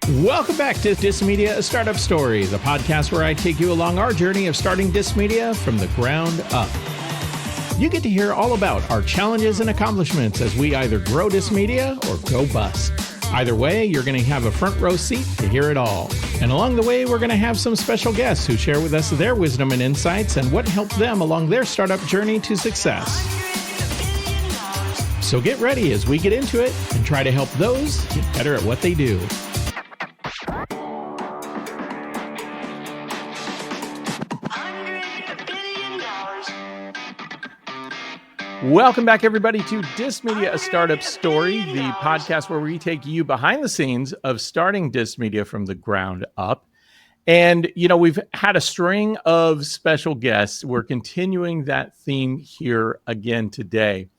Welcome back to DissedMedia, a startup story, the podcast where I take you along our journey of starting DissedMedia from the ground up. You get to hear all about our challenges and accomplishments as we either grow DissedMedia or go bust. Either way, you're going to have a front row seat to hear it all. And along the way, we're going to have some special guests who share with us their wisdom and insights and what helped them along their startup journey to success. So get ready as we get into it and try to help those get better at what they do. Welcome back, everybody, to DissedMedia, a startup story, the podcast where we take you behind the scenes of starting DissedMedia from the ground up. And, we've had a string of special guests. We're continuing that theme here again today.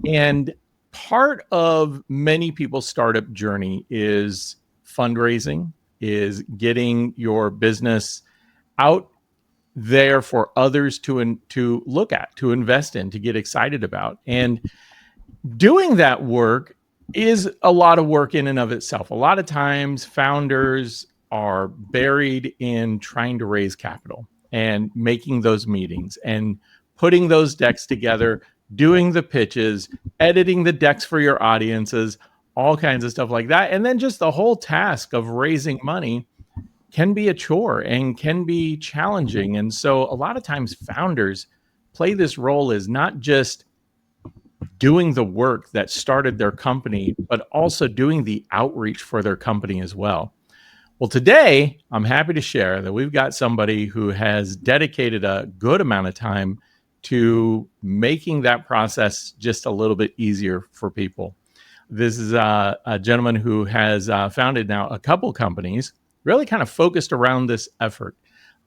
And part of many people's startup journey is fundraising, is getting your business out there for others to look at, to invest in, to get excited about. And doing that work is a lot of work in and of itself. A lot of times founders are buried in trying to raise capital and making those meetings and putting those decks together, doing the pitches, editing the decks for your audiences, all kinds of stuff like that. And then just the whole task of raising money can be a chore and can be challenging. And so a lot of times founders play this role as not just doing the work that started their company, but also doing the outreach for their company as well. Well, today, I'm happy to share that we've got somebody who has dedicated a good amount of time to making that process just a little bit easier for people. This is a gentleman who has founded now a couple companies, really kind of focused around this effort.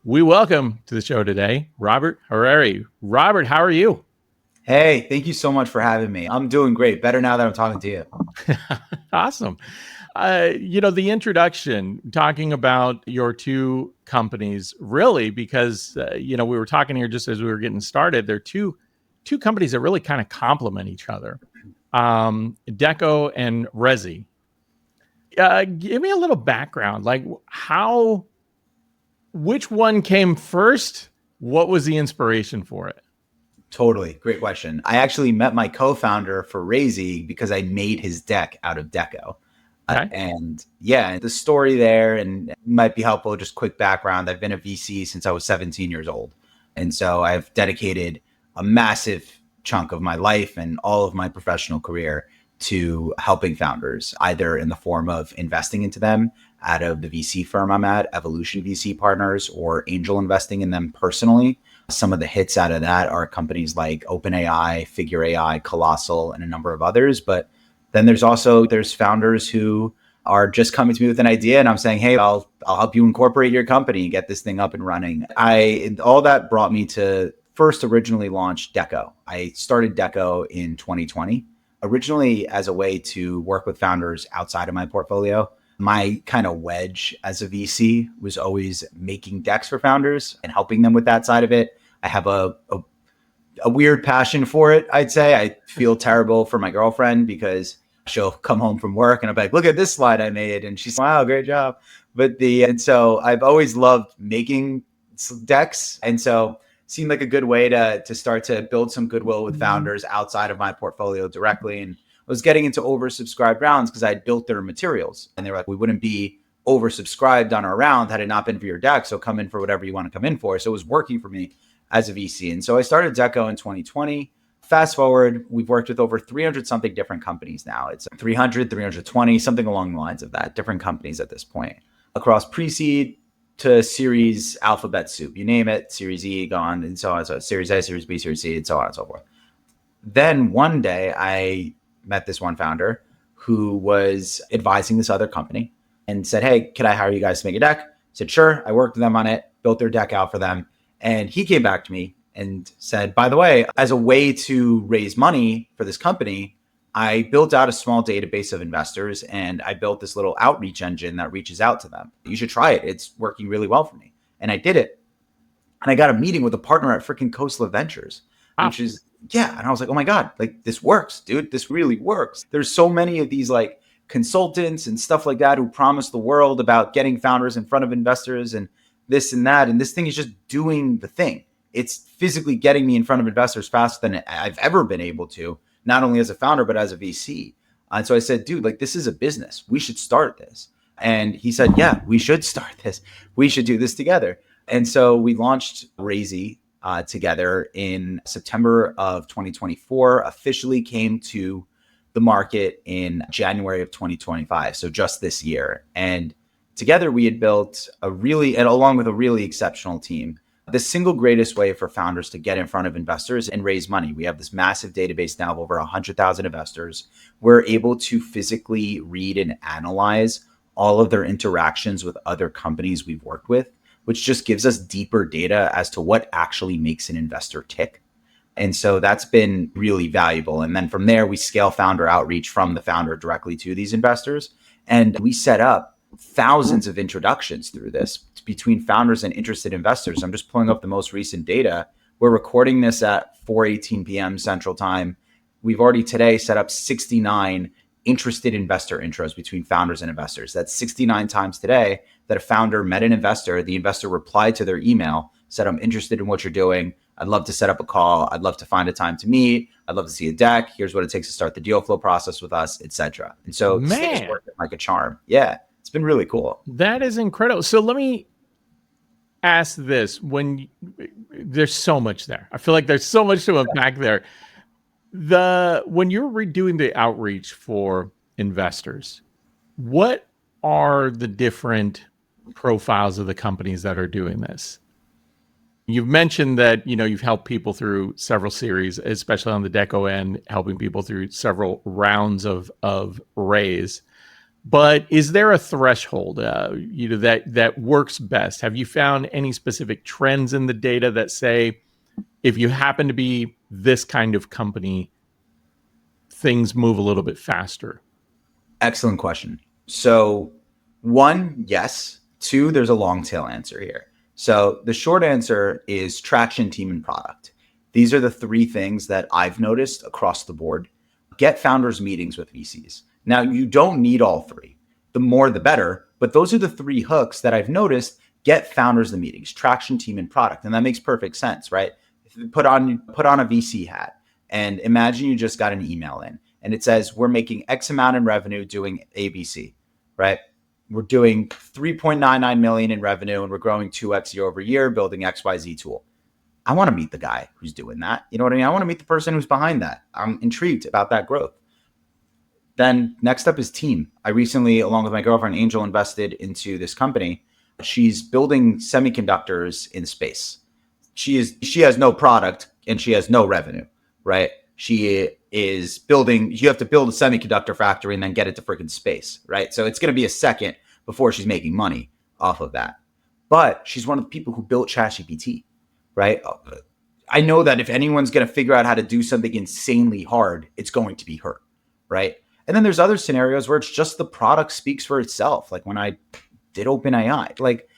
We welcome to the show today, Robert Harary. Robert, how are you? Hey, thank you so much for having me. I'm doing great. Better now that I'm talking to you. Awesome. The introduction, talking about your two companies, really, because, we were talking here just as we were getting started. They're two companies that really kind of complement each other, Deco and Raisi. Give me a little background, like which one came first? What was the inspiration for it? Totally. Great question. I actually met my co-founder for Raisi because I made his deck out of Deco. Okay. The story there, and it might be helpful, just quick background. I've been a VC since I was 17 years old. And so I've dedicated a massive chunk of my life and all of my professional career to helping founders, either in the form of investing into them out of the VC firm I'm at, Evolution VC Partners, or angel investing in them personally. Some of the hits out of that are companies like OpenAI, Figure AI, Colossal, and a number of others. But then there's founders who are just coming to me with an idea, and I'm saying, hey, I'll help you incorporate your company and get this thing up and running. All that brought me to first originally launch Deco. I started Deco in 2020. Originally as a way to work with founders outside of my portfolio. My kind of wedge as a VC was always making decks for founders and helping them with that side of it. I have a weird passion for it, I'd say. I feel terrible for my girlfriend because she'll come home from work and I'll be like, look at this slide I made. And she's, wow, great job. And so I've always loved making decks. And so seemed like a good way to start to build some goodwill with founders outside of my portfolio directly. And I was getting into oversubscribed rounds because I had built their materials. And they were like, we wouldn't be oversubscribed on our round had it not been for your deck. So come in for whatever you want to come in for. So it was working for me as a VC. And so I started Deco in 2020. Fast forward, we've worked with over 300 something different companies now. It's 300, 320, something along the lines of that, different companies at this point. Across pre-seed to series alphabet soup, you name it, series E gone, and so on. So series A, series B, series C, and so on and so forth. Then one day I met this one founder who was advising this other company and said, hey, can I hire you guys to make a deck? I said, sure. I worked with them on it, built their deck out for them. And he came back to me and said, by the way, as a way to raise money for this company, I built out a small database of investors and I built this little outreach engine that reaches out to them. You should try it. It's working really well for me. And I did it. And I got a meeting with a partner at freaking Coastal Ventures, which is, yeah. And I was like, oh my God, like this works, dude. This really works. There's so many of these like consultants and stuff like that who promise the world about getting founders in front of investors and this and that. And this thing is just doing the thing. It's physically getting me in front of investors faster than I've ever been able to, not only as a founder, but as a VC. And so I said, dude, like, this is a business. We should start this. And he said, yeah, we should start this. We should do this together. And so we launched Raisi together in September of 2024, officially came to the market in January of 2025. So just this year. And together we had built and along with a really exceptional team, the single greatest way for founders to get in front of investors and raise money. We have this massive database now of over 100,000 investors. We're able to physically read and analyze all of their interactions with other companies we've worked with, which just gives us deeper data as to what actually makes an investor tick. And so that's been really valuable. And then from there, we scale founder outreach from the founder directly to these investors. And we set up thousands of introductions through this between founders and interested investors. I'm just pulling up the most recent data. We're recording this at 4:18 p.m. Central Time. We've already today set up 69 interested investor intros between founders and investors. That's 69 times today that a founder met an investor. The investor replied to their email, said, I'm interested in what you're doing. I'd love to set up a call. I'd love to find a time to meet. I'd love to see a deck. Here's what it takes to start the deal flow process with us, etc. And so this thing is working like a charm. Yeah, it's been really cool. That is incredible. So let me ask this. There's so much there. I feel like there's so much to unpack there. When you're redoing the outreach for investors, what are the different profiles of the companies that are doing this? You've mentioned that, you've helped people through several series, especially on the Deco end, helping people through several rounds of raise. But is there a threshold, that works best? Have you found any specific trends in the data that say, if you happen to be this kind of company, things move a little bit faster? Excellent question. So 1, yes. 2, there's a long tail answer here. So the short answer is traction, team, and product. These are the 3 things that I've noticed across the board. Get founders meetings with VCs. Now, you don't need all 3. The more, the better. But those are the 3 hooks that I've noticed get founders the meetings, traction, team, and product. And that makes perfect sense, right? Put on a VC hat and imagine you just got an email in and it says, we're making X amount in revenue doing ABC, right? We're doing 3.99 million in revenue and we're growing 2x year over year, building XYZ tool. I want to meet the guy who's doing that. You know what I mean? I want to meet the person who's behind that. I'm intrigued about that growth. Then next up is team. I recently, along with my girlfriend, Angel, invested into this company. She's building semiconductors in space. She has no product and she has no revenue, right? She is building, you have to build a semiconductor factory and then get it to freaking space, right? So it's going to be a second before she's making money off of that. But she's one of the people who built ChatGPT, right? I know that if anyone's going to figure out how to do something insanely hard, it's going to be her, right? And then there's other scenarios where it's just the product speaks for itself. Like when I did OpenAI, like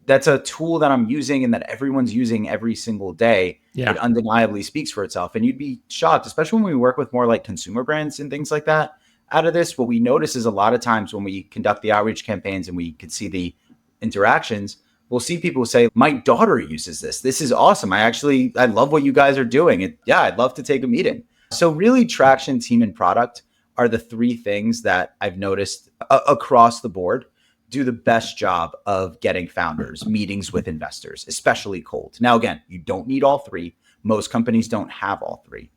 that's a tool that I'm using and that everyone's using every single day. Yeah. It undeniably speaks for itself. And you'd be shocked, especially when we work with more like consumer brands and things like that. Out of this, what we notice is a lot of times when we conduct the outreach campaigns and we can see the interactions, we'll see people say, my daughter uses this. This is awesome. I love what you guys are doing. I'd love to take a meeting. So really traction, team, and product are the 3 things that I've noticed across the board do the best job of getting founders meetings with investors, especially cold. Now, again, you don't need all 3. Most companies don't have all 3.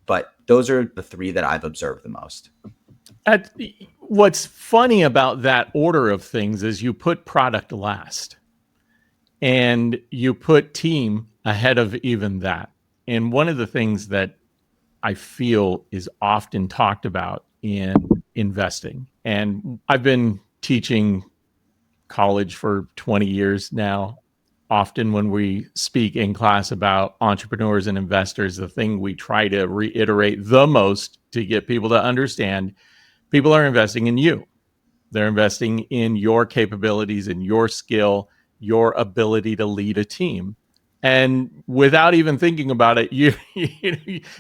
But those are the 3 that I've observed the most. What's funny about that order of things is you put product last and you put team ahead of even that. And one of the things that I feel is often talked about in investing, and I've been teaching college for 20 years now. Often when we speak in class about entrepreneurs and investors, the thing we try to reiterate the most to get people to understand, people are investing in you. They're investing in your capabilities and your skill, your ability to lead a team. And without even thinking about it,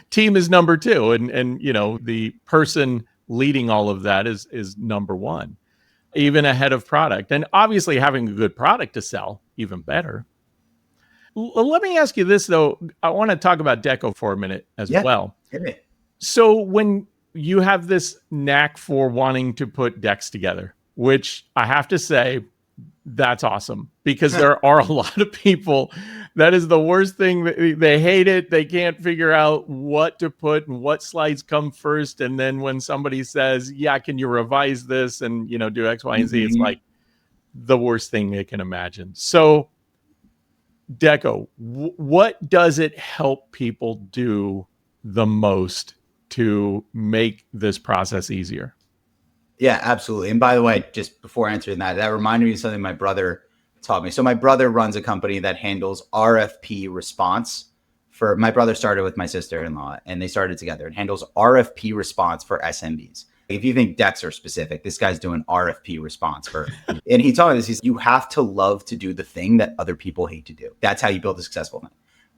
team is number 2. And the person leading all of that is number one, even ahead of product. And obviously having a good product to sell, even better. Let me ask you this, though. I want to talk about Deco for a minute as well. Hit me. So when you have this knack for wanting to put decks together, which I have to say, that's awesome, because there are a lot of people that is the worst thing. They hate it. They can't figure out what to put and what slides come first. And then when somebody says, yeah, can you revise this and, do X, Y, and Z, it's like the worst thing they can imagine. So Deco, what does it help people do the most to make this process easier? Yeah, absolutely. And by the way, just before answering that reminded me of something my brother taught me. So my brother runs a company that handles RFP response my brother started with my sister-in-law, and they started together. It handles RFP response for SMBs. If you think decks are specific, this guy's doing RFP response and he told me this, you have to love to do the thing that other people hate to do. That's how you build a successful thing.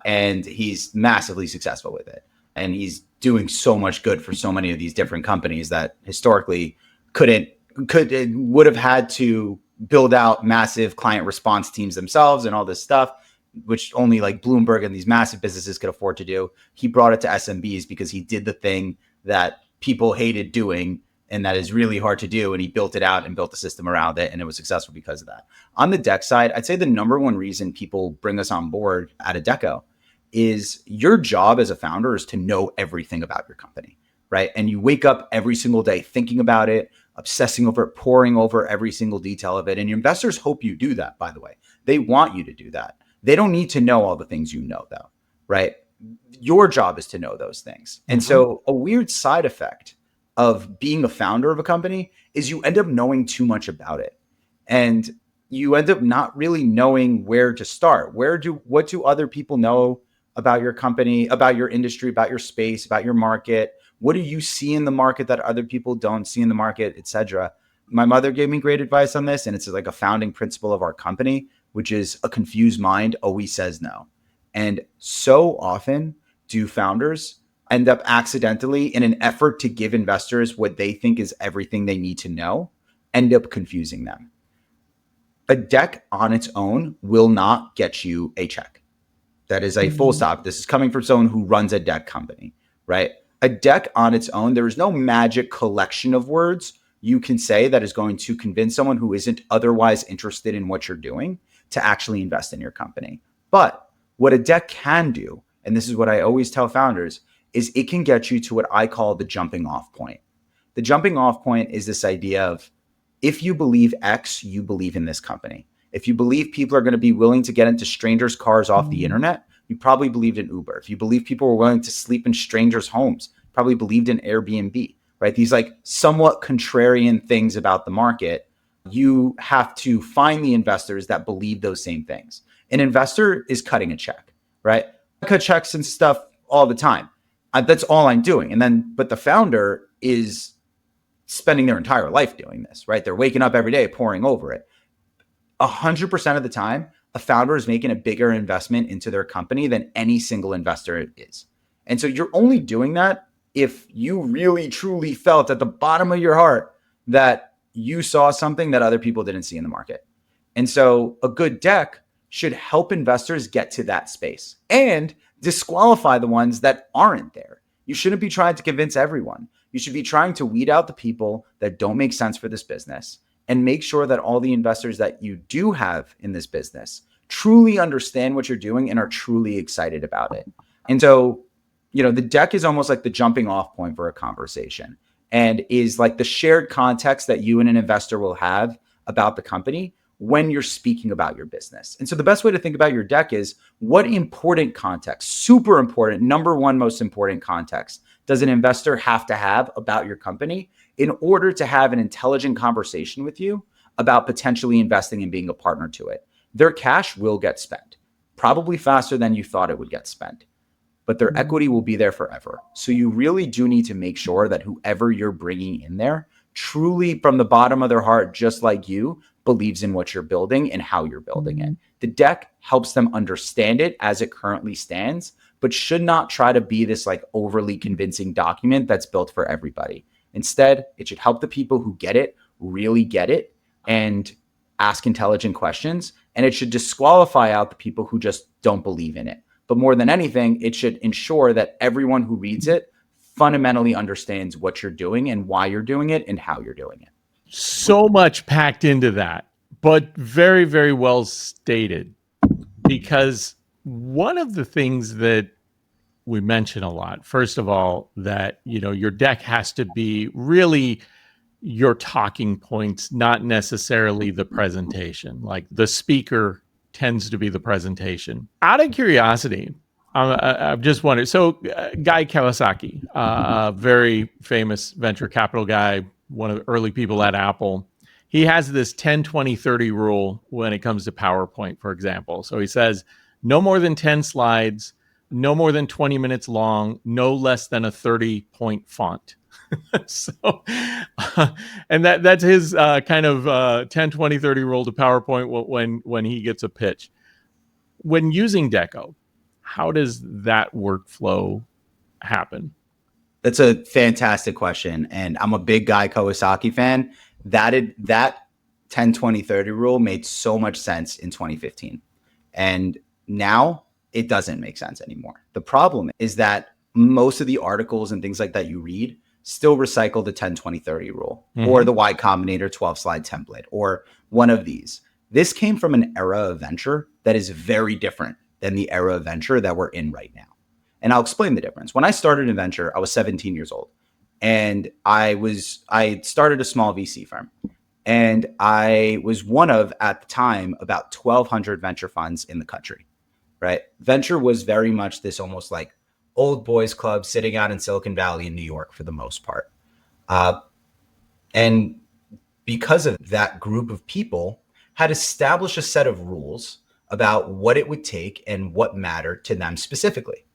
And he's massively successful with it. And he's doing so much good for so many of these different companies that historically would have had to build out massive client response teams themselves and all this stuff, which only like Bloomberg and these massive businesses could afford to do. He brought it to SMBs because he did the thing that people hated doing and that is really hard to do. And he built it out and built a system around it, and it was successful because of that. On the deck side, I'd say the number one reason people bring us on board at a Deco is your job as a founder is to know everything about your company, right? And you wake up every single day thinking about it, obsessing over it, poring over every single detail of it. And your investors hope you do that, by the way. They want you to do that. They don't need to know all the things you know, though, right? Your job is to know those things. And so a weird side effect of being a founder of a company is you end up knowing too much about it. And you end up not really knowing where to start. What do other people know about your company, about your industry, about your space, about your market? What do you see in the market that other people don't see in the market, et cetera? My mother gave me great advice on this, and it's like a founding principle of our company, which is a confused mind always says no. And so often do founders end up accidentally, in an effort to give investors what they think is everything they need to know, end up confusing them. A deck on its own will not get you a check. That is a full stop. This is coming from someone who runs a deck company, right? A deck on its own, there is no magic collection of words you can say that is going to convince someone who isn't otherwise interested in what you're doing to actually invest in your company. But what a deck can do, and this is what I always tell founders, is it can get you to what I call the jumping off point. The jumping off point is this idea of, if you believe X, you believe in this company. If you believe people are going to be willing to get into strangers' cars off the internet, you probably believed in Uber. If you believe people were willing to sleep in strangers' homes, probably believed in Airbnb, right? These like somewhat contrarian things about the market. You have to find the investors that believe those same things. An investor is cutting a check, right? I cut checks and stuff all the time. That's all I'm doing. But the founder is spending their entire life doing this, right? They're waking up every day, poring over it. 100% of the time, a founder is making a bigger investment into their company than any single investor is. And so you're only doing that if you really, truly felt at the bottom of your heart that you saw something that other people didn't see in the market. And so a good deck should help investors get to that space and disqualify the ones that aren't there. You shouldn't be trying to convince everyone. You should be trying to weed out the people that don't make sense for this business and make sure that all the investors that you do have in this business truly understand what you're doing and are truly excited about it. And so, the deck is almost like the jumping off point for a conversation, and is like the shared context that you and an investor will have about the company when you're speaking about your business. And so the best way to think about your deck is, what important context, super important, number one most important context, does an investor have to have about your company in order to have an intelligent conversation with you about potentially investing and being a partner to it? Their cash will get spent, probably faster than you thought it would get spent, but their equity will be there forever. So you really do need to make sure that whoever you're bringing in there truly, from the bottom of their heart, just like you, believes in what you're building and how you're building it. The deck helps them understand it as it currently stands, but should not try to be this like overly convincing document that's built for everybody. Instead, it should help the people who get it really get it and ask intelligent questions. And it should disqualify out the people who just don't believe in it. But more than anything, it should ensure that everyone who reads it fundamentally understands what you're doing and why you're doing it and how you're doing it. So much packed into that, but very, very well stated. Because one of the things that we mention a lot, first of all, that, your deck has to be really your talking points, not necessarily the presentation. Like the speaker tends to be the presentation. Out of curiosity, I've just wondered. So, Guy Kawasaki, a very famous venture capital guy, one of the early people at Apple, he has this 10-20-30 rule when it comes to PowerPoint, for example. So he says no more than 10 slides, no more than 20 minutes long, no less than a 30-point font. So, and that's his kind of 10-20-30 rule to PowerPoint when he gets a pitch. When using Deco, how does that workflow happen? That's a fantastic question. And I'm a big Guy Kawasaki fan. That 10-20-30 rule made so much sense in 2015. And now it doesn't make sense anymore. The problem is that most of the articles and things like that you read still recycle the 10-20-30 rule or the Y Combinator 12-slide template or one of these. This came from an era of venture that is very different than the era of venture that we're in right now. And I'll explain the difference. When I started in venture, I was 17 years old. And I started a small VC firm. And I was one of, at the time, about 1,200 venture funds in the country, right? Venture was very much this almost like old boys club sitting out in Silicon Valley in New York for the most part. And because of that group of people had established a set of rules about what it would take and what mattered to them specifically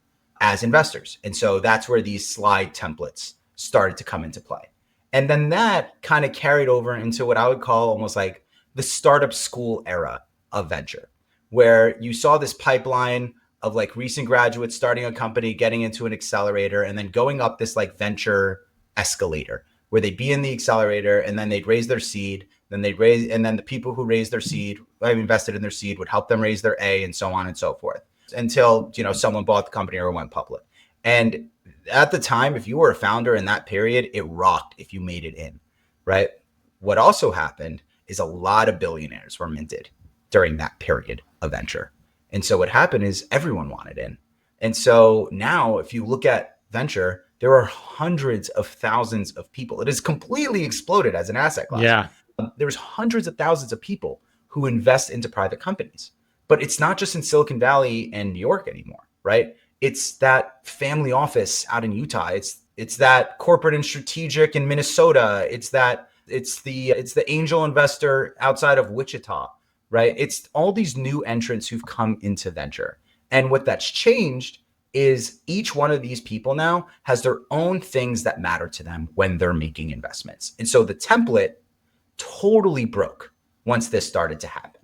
as investors. And so that's where these slide templates started to come into play. And then that kind of carried over into what I would call almost like the startup school era of venture, where you saw this pipeline of like recent graduates starting a company, getting into an accelerator, and then going up this like venture escalator where they'd be in the accelerator and then they'd raise their seed, and then the people who raised their seed, invested in their seed, would help them raise their A, and so on and so forth until, someone bought the company or went public. And at the time, if you were a founder in that period, it rocked if you made it in, right? What also happened is a lot of billionaires were minted during that period of venture. And so what happened is everyone wanted in. And so now if you look at venture, there are hundreds of thousands of people. It has completely exploded as an asset class. Yeah. There's hundreds of thousands of people who invest into private companies. But it's not just in Silicon Valley and New York anymore, right? It's that family office out in Utah. It's that corporate and strategic in Minnesota. It's the angel investor outside of Wichita, right? It's all these new entrants who've come into venture. And what that's changed is each one of these people now has their own things that matter to them when they're making investments. And so the template totally broke once this started to happen.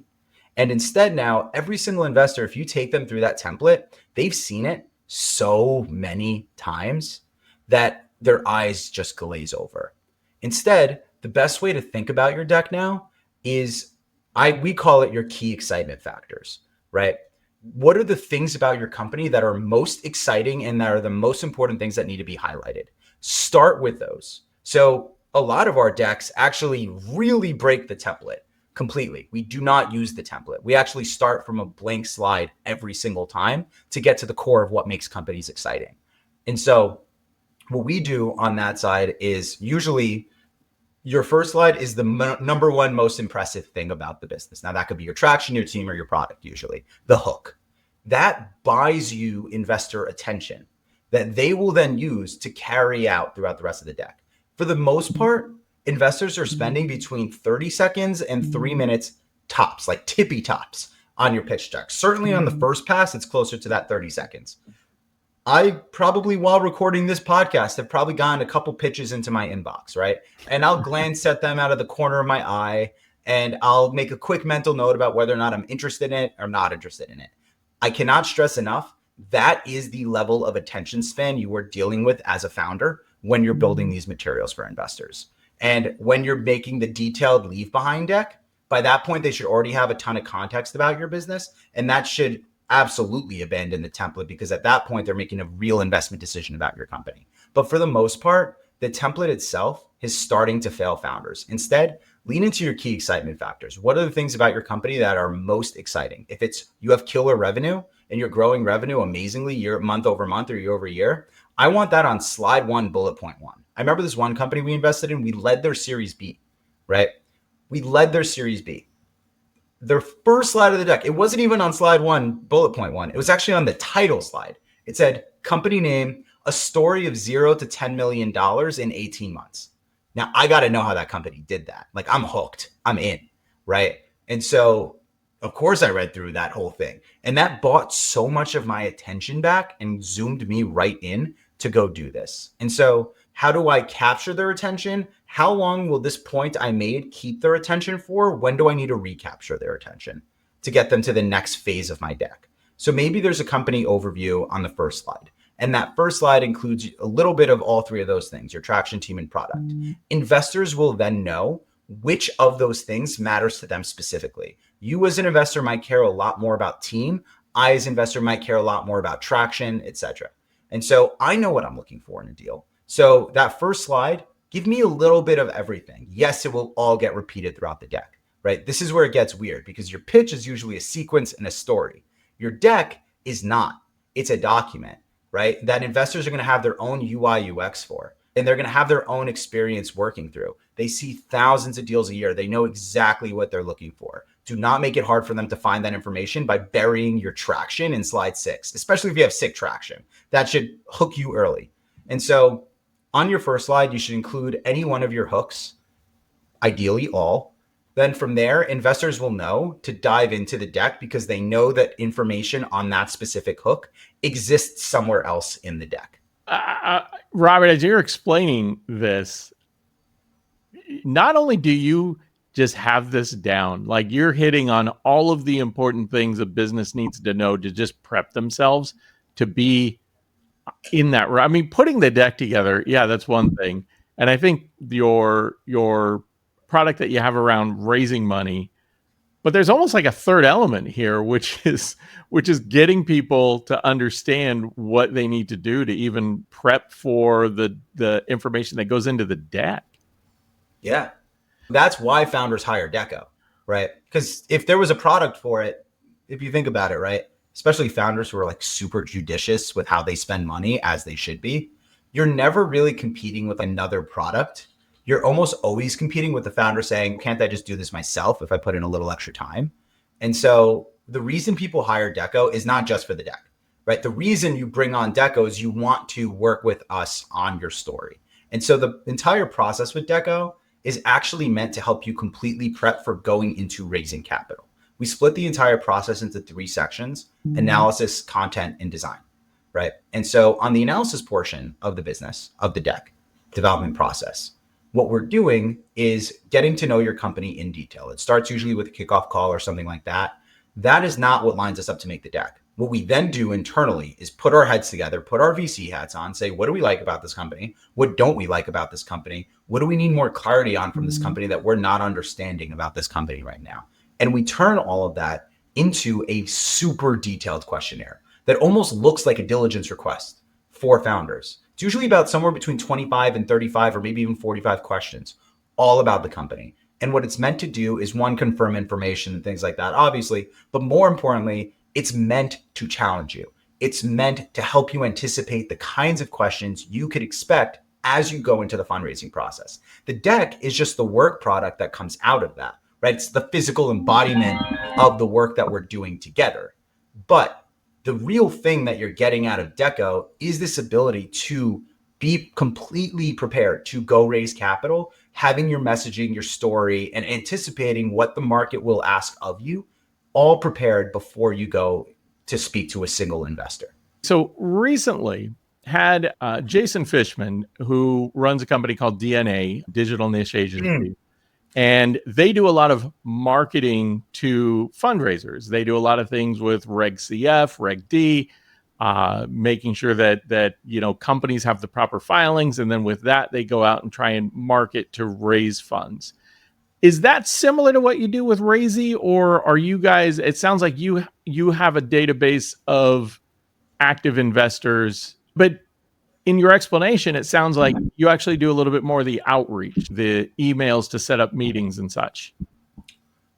And instead now, every single investor, if you take them through that template, they've seen it so many times that their eyes just glaze over. Instead, the best way to think about your deck now is we call it your key excitement factors, right? What are the things about your company that are most exciting and that are the most important things that need to be highlighted? Start with those. So a lot of our decks actually really break the template completely. We do not use the template. We actually start from a blank slide every single time to get to the core of what makes companies exciting. And so what we do on that side is usually your first slide is the number one most impressive thing about the business. Now that could be your traction, your team, or your product, usually the hook. That buys you investor attention that they will then use to carry out throughout the rest of the deck. For the most part, investors are spending between 30 seconds and 3 minutes tops, like tippy tops on your pitch deck. Certainly on the first pass, it's closer to that 30 seconds. I probably, while recording this podcast, have probably gotten a couple pitches into my inbox, right? And I'll glance at them out of the corner of my eye, and I'll make a quick mental note about whether or not I'm interested in it or not interested in it. I cannot stress enough, that is the level of attention span you are dealing with as a founder when you're building these materials for investors. And when you're making the detailed leave behind deck, by that point, they should already have a ton of context about your business. And that should absolutely abandon the template, because at that point, they're making a real investment decision about your company. But for the most part, the template itself is starting to fail founders. Instead, lean into your key excitement factors. What are the things about your company that are most exciting? If it's you have killer revenue and you're growing revenue amazingly month over month or year over year, I want that on slide 1, bullet point 1. I remember this one company we invested in, we led their Series B, right? We led their Series B. Their first slide of the deck, it wasn't even on slide 1, bullet point 1. It was actually on the title slide. It said, company name, a story of $0 to $10 million in 18 months. Now, I got to know how that company did that. Like, I'm hooked. I'm in, right? And so, of course, I read through that whole thing. And that bought so much of my attention back and zoomed me right in to go do this. And so, how do I capture their attention? How long will this point I made keep their attention for? When do I need to recapture their attention to get them to the next phase of my deck? So maybe there's a company overview on the first slide. And that first slide includes a little bit of all three of those things, your traction, team, and product. Investors will then know which of those things matters to them specifically. You as an investor might care a lot more about team. I as an investor might care a lot more about traction, etc. And so I know what I'm looking for in a deal. So that first slide, give me a little bit of everything. Yes, it will all get repeated throughout the deck, right? This is where it gets weird, because your pitch is usually a sequence and a story. Your deck is not. It's a document, right? That investors are going to have their own UI UX for, and they're going to have their own experience working through. They see thousands of deals a year. They know exactly what they're looking for. Do not make it hard for them to find that information by burying your traction in slide 6, especially if you have sick traction. That should hook you early. And so on your first slide, you should include any one of your hooks, ideally all. Then from there, investors will know to dive into the deck because they know that information on that specific hook exists somewhere else in the deck. Robert, as you're explaining this, not only do you just have this down, like you're hitting on all of the important things a business needs to know to just prep themselves to be in that. I mean, putting the deck together, yeah, that's one thing. And I think your product that you have around raising money, but there's almost like a third element here, which is getting people to understand what they need to do to even prep for the information that goes into the deck. Yeah. That's why founders hire Deco, right? Because if there was a product for it, if you think about it, right, especially founders who are like super judicious with how they spend money, as they should be, you're never really competing with another product. You're almost always competing with the founder saying, can't I just do this myself if I put in a little extra time? And so the reason people hire Deco is not just for the deck, right? The reason you bring on Deco is you want to work with us on your story. And so the entire process with Deco is actually meant to help you completely prep for going into raising capital. We split the entire process into 3 sections: analysis, content, and design, right? And so on the analysis portion of the business, of the deck development process, what we're doing is getting to know your company in detail. It starts usually with a kickoff call or something like that. That is not what lines us up to make the deck. What we then do internally is put our heads together, put our VC hats on, say, what do we like about this company? What don't we like about this company? What do we need more clarity on from this company that we're not understanding about this company right now? And we turn all of that into a super detailed questionnaire that almost looks like a diligence request for founders. It's usually about somewhere between 25 and 35 or maybe even 45 questions, all about the company. And what it's meant to do is, one, confirm information and things like that, obviously, but more importantly, it's meant to challenge you. It's meant to help you anticipate the kinds of questions you could expect as you go into the fundraising process. The deck is just the work product that comes out of that, right? It's the physical embodiment of the work that we're doing together. But the real thing that you're getting out of Deco is this ability to be completely prepared to go raise capital, having your messaging, your story, and anticipating what the market will ask of you, all prepared before you go to speak to a single investor. So recently had Jason Fishman, who runs a company called DNA, Digital Niche Agency, and they do a lot of marketing to fundraisers. They do a lot of things with Reg CF, Reg D, making sure that companies have the proper filings, and then with that they go out and try and market to raise funds. Is that similar to what you do with Raisi, or are you guys? It sounds like you have a database of active investors, but in your explanation, it sounds like you actually do a little bit more of the outreach, the emails to set up meetings and such.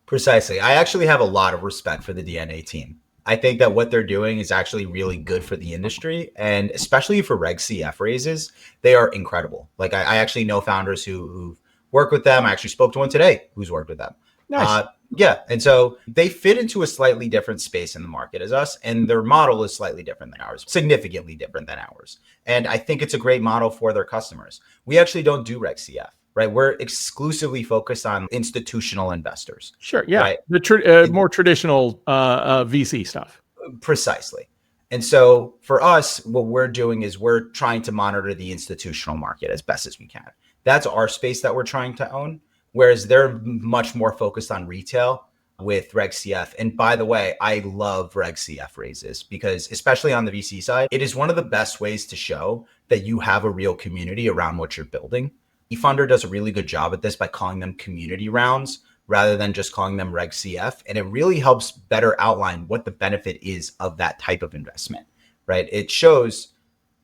Precisely. I actually have a lot of respect for the DNA team. I think that what they're doing is actually really good for the industry, and especially for Reg CF raises, they are incredible. Like I actually know founders who work with them. I actually spoke to one today who's worked with them. Nice. Yeah. And so they fit into a slightly different space in the market as us, and their model is slightly different than ours, significantly different than ours. And I think it's a great model for their customers. We actually don't do Reg CF, right? We're exclusively focused on institutional investors. Sure. Yeah. Right? The more traditional VC stuff. Precisely. And so for us, what we're doing is we're trying to monitor the institutional market as best as we can. That's our space that we're trying to own. Whereas they're much more focused on retail with Reg CF. And by the way, I love Reg CF raises because especially on the VC side, it is one of the best ways to show that you have a real community around what you're building. eFunder does a really good job at this by calling them community rounds rather than just calling them Reg CF. And it really helps better outline what the benefit is of that type of investment, right? It shows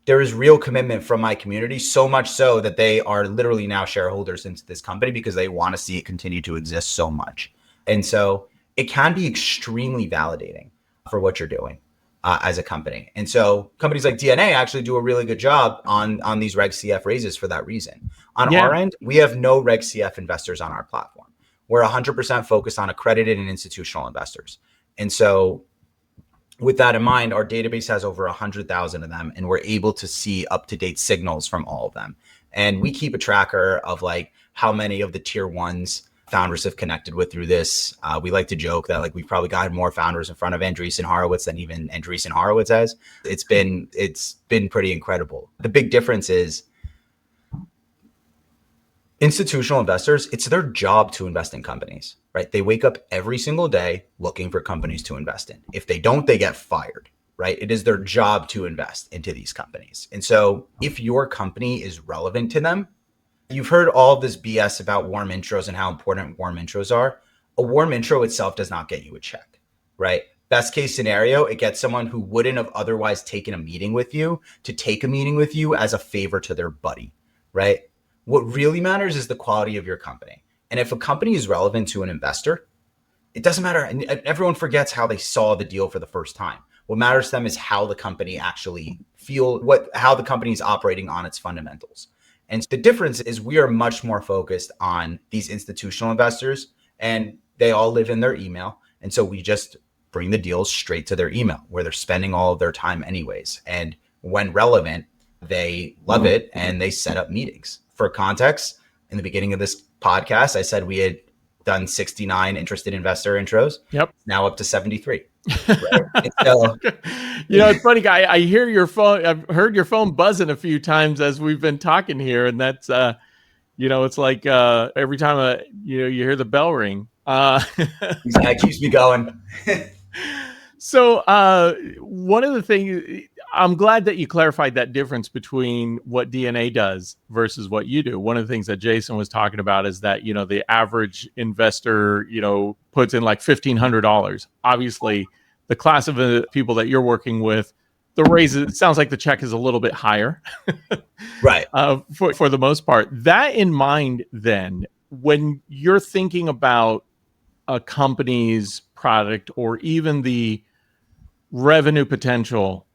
there is real commitment from my community, so much so that they are literally now shareholders into this company because they want to see it continue to exist so much. And so it can be extremely validating for what you're doing as a company. And so companies like DNA actually do a really good job on these Reg CF raises for that reason. On our end, we have no Reg CF investors on our platform. We're 100% focused on accredited and institutional investors. And so with that in mind, our database has over 100,000 of them, and we're able to see up-to-date signals from all of them. And we keep a tracker of like how many of the tier ones founders have connected with through this. We like to joke that like we've probably gotten more founders in front of Andreessen Horowitz than even Andreessen Horowitz has. It's been pretty incredible. The big difference is institutional investors, it's their job to invest in companies, right? They wake up every single day looking for companies to invest in. If they don't, they get fired, right? It is their job to invest into these companies. And so if your company is relevant to them, you've heard all of this BS about warm intros and how important warm intros are. A warm intro itself does not get you a check, right? Best case scenario, it gets someone who wouldn't have otherwise taken a meeting with you to take a meeting with you as a favor to their buddy, right? What really matters is the quality of your company. And if a company is relevant to an investor, it doesn't matter. And everyone forgets how they saw the deal for the first time. What matters to them is how the company actually how the company is operating on its fundamentals. And the difference is we are much more focused on these institutional investors, and they all live in their email. And so we just bring the deals straight to their email where they're spending all of their time anyways. And when relevant, they love it and they set up meetings. For context, in the beginning of this podcast, I said we had done 69 interested investor intros. Yep. Now up to 73. Right? So, it's funny, guy. I hear your phone. I've heard your phone buzzing a few times as we've been talking here, and that's it's like every time you hear the bell ring. That keeps me going. So one of the things, I'm glad that you clarified that difference between what DNA does versus what you do. One of the things that Jason was talking about is that, the average investor, puts in like $1,500. Obviously, the class of people that you're working with, the raises, it sounds like the check is a little bit higher. Right. For the most part. That in mind, then, when you're thinking about a company's product or even the revenue potential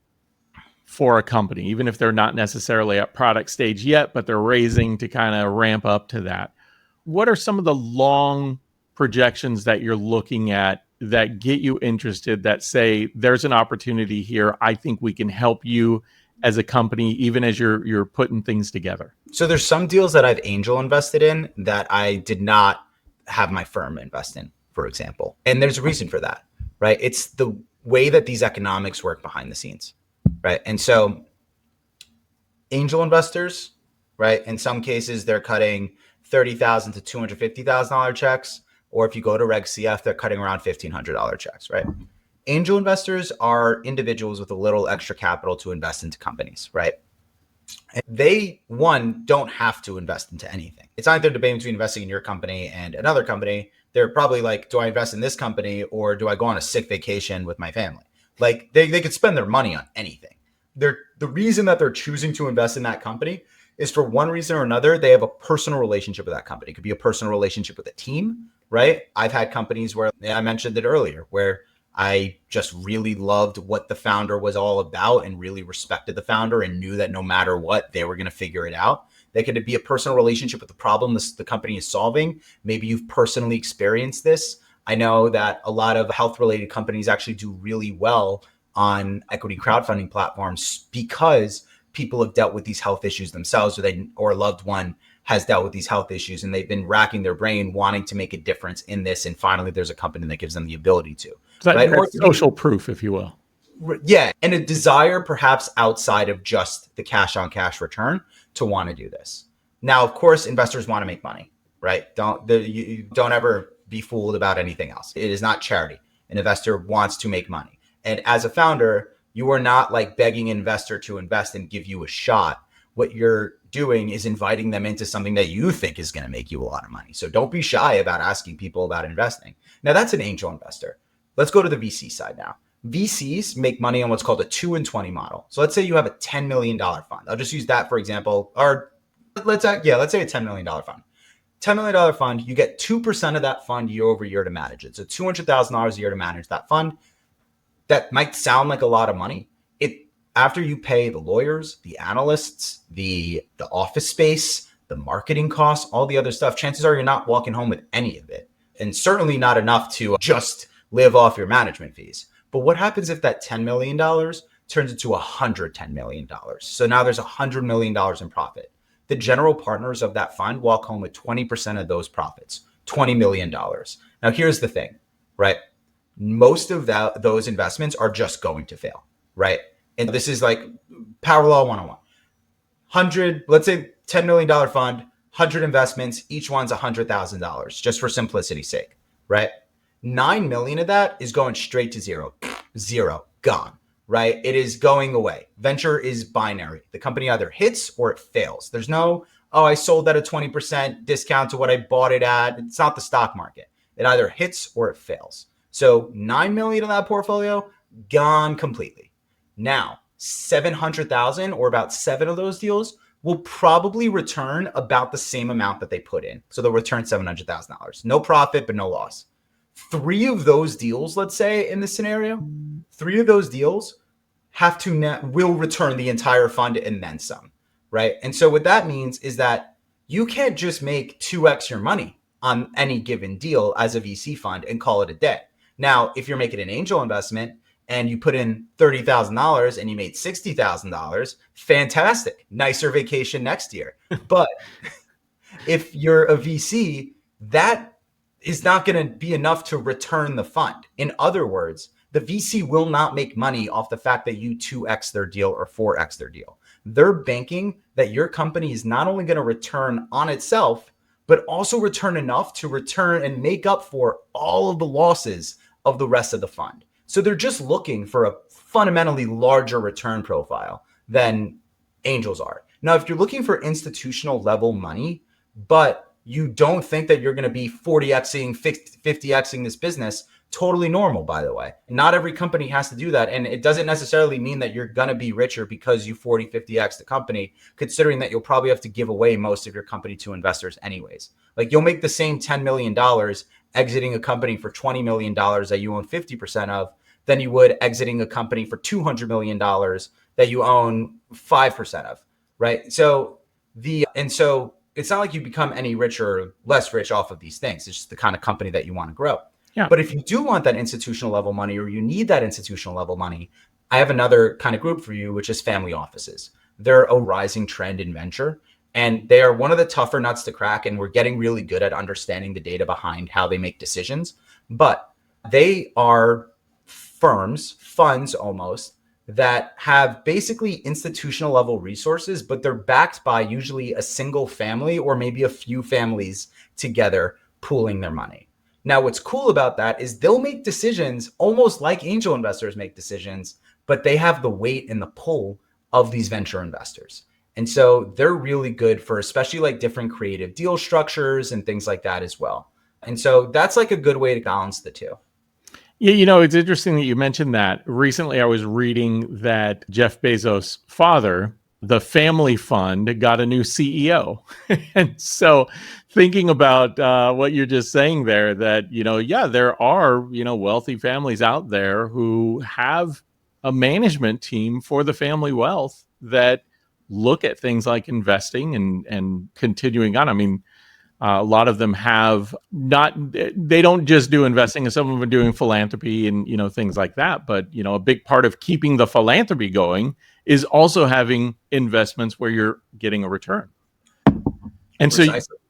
for a company, even if they're not necessarily at product stage yet, but they're raising to kind of ramp up to that. What are some of the long projections that you're looking at that get you interested, that say there's an opportunity here? I think we can help you as a company, even as you're putting things together. So there's some deals that I've angel invested in that I did not have my firm invest in, for example. And there's a reason for that, right? It's the way that these economics work behind the scenes, right? And so angel investors, right? In some cases, they're cutting $30,000 to $250,000 checks. Or if you go to Reg CF, they're cutting around $1,500 checks, right? Angel investors are individuals with a little extra capital to invest into companies, right? And they, one, don't have to invest into anything. It's not like they're debating between investing in your company and another company. They're probably like, do I invest in this company or do I go on a sick vacation with my family? Like they could spend their money on anything. The reason that they're choosing to invest in that company is for one reason or another, they have a personal relationship with that company. It could be a personal relationship with a team, right? I've had companies where, I mentioned it earlier, where I just really loved what the founder was all about and really respected the founder and knew that no matter what, they were going to figure it out. They could be a personal relationship with the problem the company is solving. Maybe you've personally experienced this. I know that a lot of health-related companies actually do really well on equity crowdfunding platforms because people have dealt with these health issues themselves, or a loved one has dealt with these health issues and they've been racking their brain wanting to make a difference in this. And finally, there's a company that gives them the ability to. So right? Or social proof, if you will. Yeah. And a desire perhaps outside of just the cash on cash return to want to do this. Now, of course, investors want to make money, right? You don't ever be fooled about anything else. It is not charity. An investor wants to make money. And as a founder, you are not like begging an investor to invest and give you a shot. What you're doing is inviting them into something that you think is going to make you a lot of money. So don't be shy about asking people about investing. Now, that's an angel investor. Let's go to the VC side now. VCs make money on what's called a 2 and 20 model. So let's say you have a $10 million fund. I'll just use that for example. Or let's say a $10 million fund. $10 million fund, you get 2% of that fund year over year to manage it. So $200,000 a year to manage that fund. That might sound like a lot of money. After you pay the lawyers, the analysts, the office space, the marketing costs, all the other stuff, chances are you're not walking home with any of it. And certainly not enough to just live off your management fees. But what happens if that $10 million turns into $110 million? So now there's $100 million in profit. The general partners of that fund walk home with 20% of those profits, $20 million. Now, here's the thing, right? Most of those investments are just going to fail, right? And this is like Power Law 101. Let's say $10 million fund, 100 investments, each one's $100,000, just for simplicity's sake, right? 9 million of that is going straight to zero, gone, right? It is going away. Venture is binary. The company either hits or it fails. There's no, I sold at a 20% discount to what I bought it at. It's not the stock market. It either hits or it fails. So 9 million of that portfolio, gone completely. Now, 700,000 or about 7 of those deals will probably return about the same amount that they put in. So they'll return $700,000. No profit, but no loss. 3 of those deals, let's say in this scenario, 3 of those deals will return the entire fund and then some, right? And so what that means is that you can't just make 2x your money on any given deal as a VC fund and call it a day. Now, if you're making an angel investment, and you put in $30,000 and you made $60,000, fantastic. Nicer vacation next year. But if you're a VC, that is not going to be enough to return the fund. In other words, the VC will not make money off the fact that you 2x their deal or 4x their deal. They're banking that your company is not only going to return on itself, but also return enough to return and make up for all of the losses of the rest of the fund. So they're just looking for a fundamentally larger return profile than angels are. Now, if you're looking for institutional level money, but you don't think that you're going to be 40xing, 50xing this business, totally normal, by the way. Not every company has to do that. And it doesn't necessarily mean that you're going to be richer because you 40, 50x the company, considering that you'll probably have to give away most of your company to investors anyways. Like you'll make the same $10 million exiting a company for $20 million that you own 50% of than you would exiting a company for $200 million that you own 5% of, right? So it's not like you become any richer or less rich off of these things. It's just the kind of company that you want to grow. Yeah. But if you do want that institutional level money or you need that institutional level money, I have another kind of group for you, which is family offices. They're a rising trend in venture. And they are one of the tougher nuts to crack. And we're getting really good at understanding the data behind how they make decisions. But they are funds almost, that have basically institutional level resources, but they're backed by usually a single family or maybe a few families together pooling their money. Now, what's cool about that is they'll make decisions almost like angel investors make decisions, but they have the weight and the pull of these venture investors. And so they're really good for especially like different creative deal structures and things like that as well. And so that's like a good way to balance the two. Yeah, it's interesting that you mentioned that. Recently, I was reading that Jeff Bezos' father, the family fund, got a new CEO. And so thinking about what you're just saying there, that, there are, wealthy families out there who have a management team for the family wealth that look at things like investing and continuing on. I mean, a lot of them have not, they don't just do investing, and some of them are doing philanthropy and, things like that. But, a big part of keeping the philanthropy going is also having investments where you're getting a return. And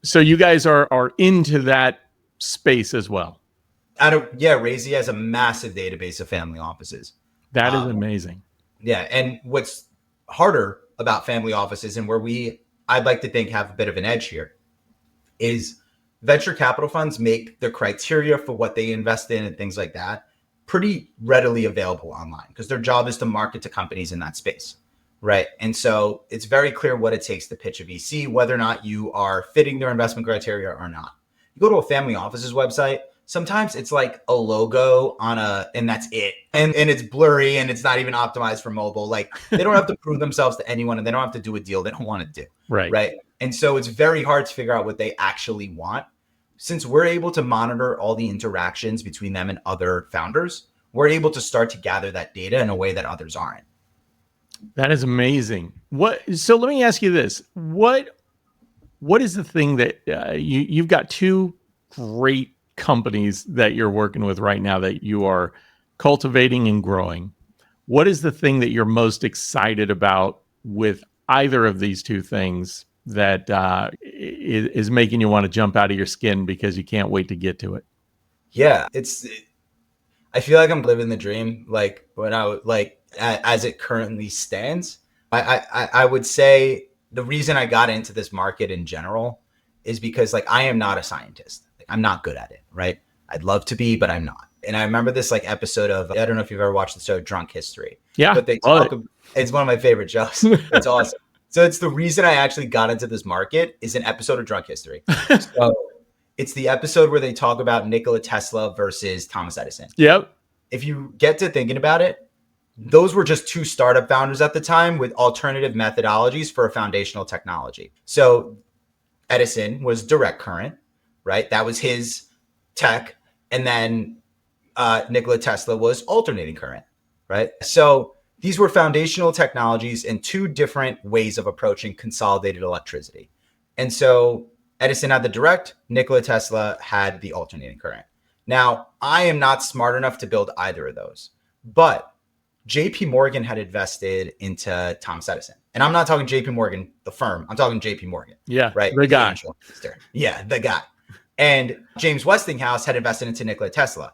so you guys are into that space as well. Raisi has a massive database of family offices. That is amazing. Yeah. And what's harder about family offices, and where I'd like to think have a bit of an edge here, is venture capital funds make the criteria for what they invest in and things like that pretty readily available online, because their job is to market to companies in that space, right? And so it's very clear what it takes to pitch a VC, whether or not you are fitting their investment criteria or not. You go to a family office's website, sometimes it's like a logo and that's it. And it's blurry and it's not even optimized for mobile. Like, they don't have to prove themselves to anyone, and they don't have to do a deal they don't want to do. Right. And so it's very hard to figure out what they actually want. Since we're able to monitor all the interactions between them and other founders, we're able to start to gather that data in a way that others aren't. That is amazing. So let me ask you this. What is the thing that you've got two great companies that you're working with right now that you are cultivating and growing? What is the thing that you're most excited about with either of these two things that is making you want to jump out of your skin because you can't wait to get to it? Yeah, I feel like I'm living the dream. Like, as it currently stands, I would say the reason I got into this market in general is because, like, I am not a scientist. Like, I'm not good at it, right? I'd love to be, but I'm not. And I remember this like episode of, I don't know if you've ever watched the show Drunk History. Yeah. But it's one of my favorite shows. It's awesome. So it's the reason I actually got into this market is an episode of Drunk History. So it's the episode where they talk about Nikola Tesla versus Thomas Edison. Yep. If you get to thinking about it, those were just two startup founders at the time with alternative methodologies for a foundational technology. So Edison was direct current, right? That was his tech. And then Nikola Tesla was alternating current, right? So these were foundational technologies and two different ways of approaching consolidated electricity. And so Edison had the direct, Nikola Tesla had the alternating current. Now, I am not smart enough to build either of those, but JP Morgan had invested into Thomas Edison. And I'm not talking JP Morgan, the firm. I'm talking JP Morgan. Yeah, right. The guy. Yeah, the guy. And James Westinghouse had invested into Nikola Tesla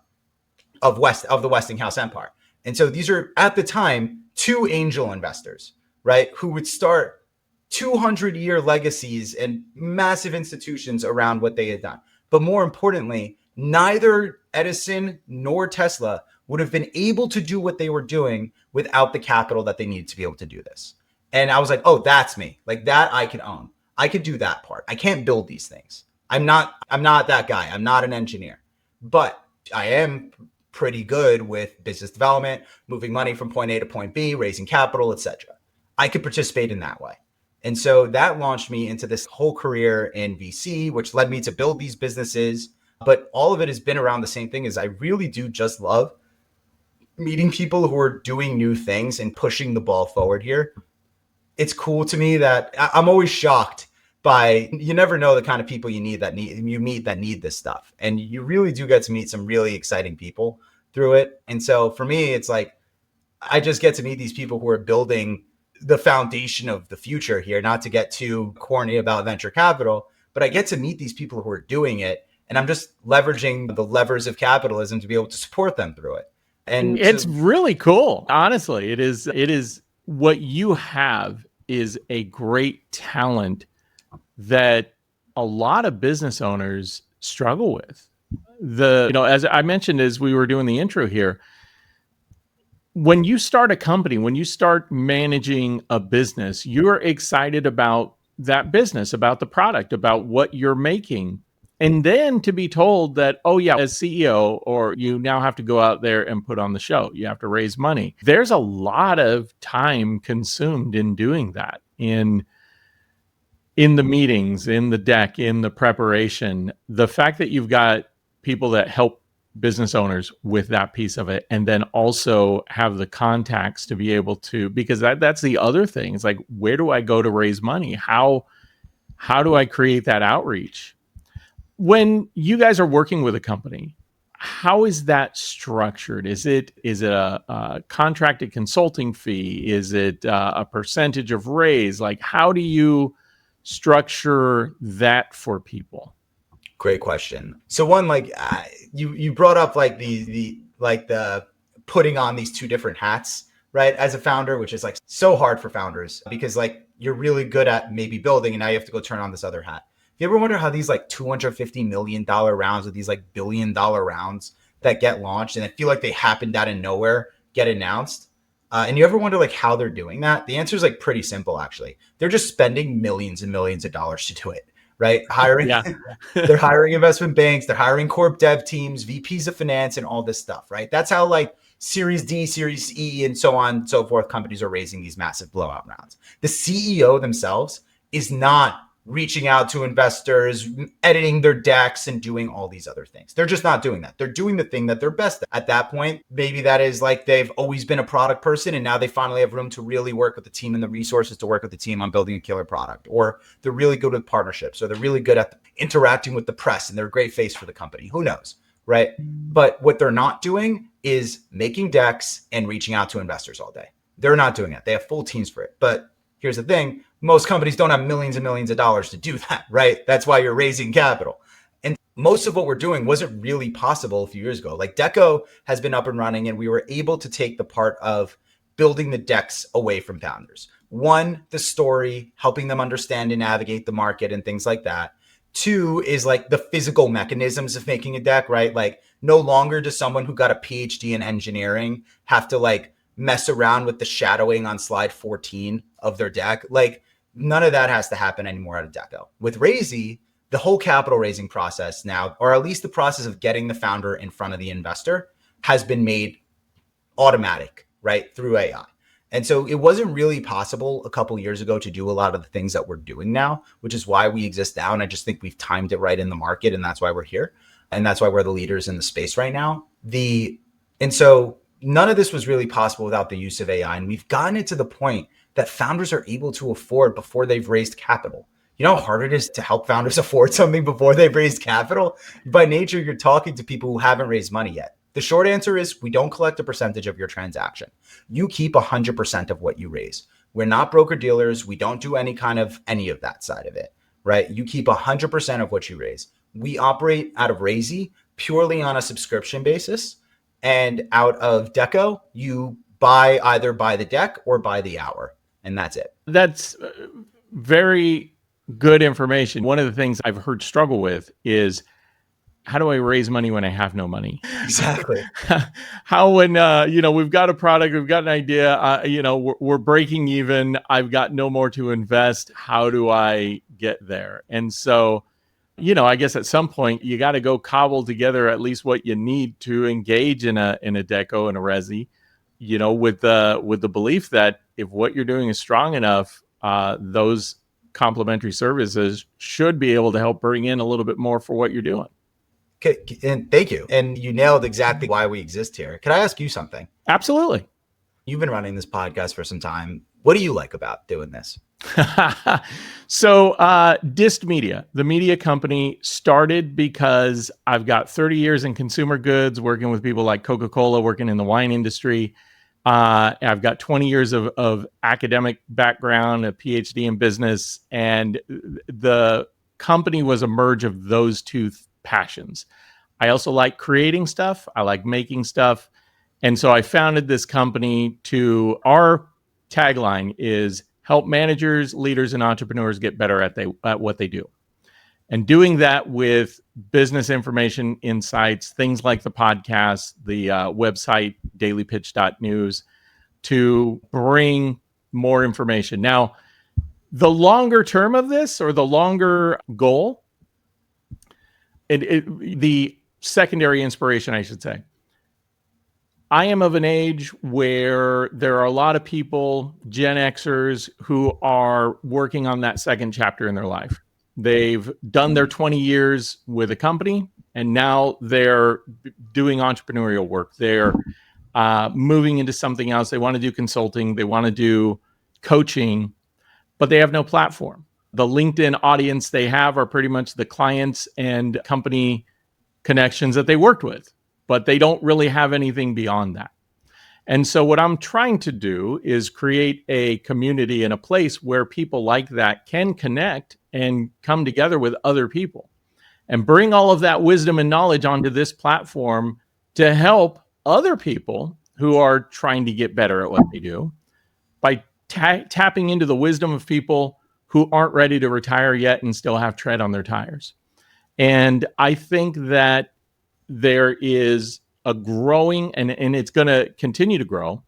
of the Westinghouse empire. And so these are, at the time, two angel investors, right, who would start 200-year legacies and massive institutions around what they had done. But more importantly, neither Edison nor Tesla would have been able to do what they were doing without the capital that they needed to be able to do this. And I was like, oh, that's me. Like, that I can own. I could do that part. I can't build these things. I'm not that guy. I'm not an engineer, but I am pretty good with business development, moving money from point A to point B, raising capital, etc. I could participate in that way. And so that launched me into this whole career in VC, which led me to build these businesses. But all of it has been around the same thing. Is I really do just love meeting people who are doing new things and pushing the ball forward here. It's cool to me that I'm always shocked by, you never know the kind of people you meet that need this stuff. And you really do get to meet some really exciting people through it. And so for me, it's like, I just get to meet these people who are building the foundation of the future here, not to get too corny about venture capital, but I get to meet these people who are doing it. And I'm just leveraging the levers of capitalism to be able to support them through it. And it's really cool. Honestly, it is what you have is a great talent that a lot of business owners struggle with. as I mentioned as we were doing the intro here, when you start a company, when you start managing a business, you're excited about that business, about the product, about what you're making. And then to be told that, oh, yeah, as CEO, or you now have to go out there and put on the show, you have to raise money. There's a lot of time consumed in doing that, in the meetings, in the deck, in the preparation. The fact that you've got people that help business owners with that piece of it, and then also have the contacts to be able to, because that's the other thing. It's like, where do I go to raise money? How do I create that outreach? When you guys are working with a company, how is that structured? Is it a contracted consulting fee? Is it a percentage of raise? Like, how do you structure that for people? Great question. So one, like you brought up like the putting on these two different hats, right? As a founder, which is like so hard for founders because like you're really good at maybe building and now you have to go turn on this other hat. You ever wonder how these like $250 million rounds or these like $1 billion rounds that get launched and I feel like they happened out of nowhere get announced? And you ever wonder like how they're doing that? The answer is like pretty simple, actually. They're just spending millions and millions of dollars to do it, right? They're hiring investment banks, they're hiring corp dev teams, VPs of finance, and all this stuff, right? That's how like Series D, Series E, and so on and so forth companies are raising these massive blowout rounds. The CEO themselves is not reaching out to investors, editing their decks, and doing all these other things. They're just not doing that. They're doing the thing that they're best at that point. Maybe that is like they've always been a product person and now they finally have room to really work with the team and the resources to work with the team on building a killer product. Or they're really good with partnerships, or they're really good at interacting with the press and they're a great face for the company. Who knows, right? But what they're not doing is making decks and reaching out to investors all day. They're not doing it. They have full teams for it. But here's the thing. Most companies don't have millions and millions of dollars to do that, right? That's why you're raising capital. And most of what we're doing wasn't really possible a few years ago. Like Deco has been up and running and we were able to take the part of building the decks away from founders. One, the story, helping them understand and navigate the market and things like that. Two is like the physical mechanisms of making a deck, right? Like no longer does someone who got a PhD in engineering have to like mess around with the shadowing on slide 14 of their deck. Like none of that has to happen anymore out of Deco. With Raisi, the whole capital raising process now, or at least the process of getting the founder in front of the investor, has been made automatic, right, through AI. And so it wasn't really possible a couple of years ago to do a lot of the things that we're doing now, which is why we exist now. And I just think we've timed it right in the market, and that's why we're here. And that's why we're the leaders in the space right now. And so none of this was really possible without the use of AI. And we've gotten it to the point that founders are able to afford before they've raised capital. You know how hard it is to help founders afford something before they've raised capital? By nature, you're talking to people who haven't raised money yet. The short answer is we don't collect a percentage of your transaction. You keep 100% of what you raise. We're not broker dealers. We don't do any of that side of it, right? You keep 100% of what you raise. We operate out of Raisi purely on a subscription basis. And out of Deco, you either buy the deck or buy the hour. And that's it. That's very good information. One of the things I've heard struggle with is, how do I raise money when I have no money? Exactly. How when, we've got a product, we've got an idea, we're breaking even, I've got no more to invest. How do I get there? And so, I guess at some point you got to go cobble together at least what you need to engage in a Deco and a Resi, with the belief that if what you're doing is strong enough, those complementary services should be able to help bring in a little bit more for what you're doing. Okay, and thank you. And you nailed exactly why we exist here. Can I ask you something? Absolutely. You've been running this podcast for some time. What do you like about doing this? So DissedMedia, the media company, started because I've got 30 years in consumer goods, working with people like Coca-Cola, working in the wine industry. I've got 20 years of academic background, a PhD in business, and the company was a merge of those two passions. I also like creating stuff. I like making stuff. And so I founded this company our tagline is help managers, leaders, and entrepreneurs get better at what they do. And doing that with business information insights, things like the podcast, the website, dailypitch.news, to bring more information. Now, the longer term of this, or the longer goal, the secondary inspiration, I should say, I am of an age where there are a lot of people, Gen Xers, who are working on that second chapter in their life. They've done their 20 years with a company, and now they're doing entrepreneurial work. They're moving into something else. They want to do consulting. They want to do coaching, but they have no platform. The LinkedIn audience they have are pretty much the clients and company connections that they worked with, but they don't really have anything beyond that. And so what I'm trying to do is create a community and a place where people like that can connect and come together with other people and bring all of that wisdom and knowledge onto this platform to help other people who are trying to get better at what they do by tapping into the wisdom of people who aren't ready to retire yet and still have tread on their tires. And I think that there is a growing, and it's going to continue to grow,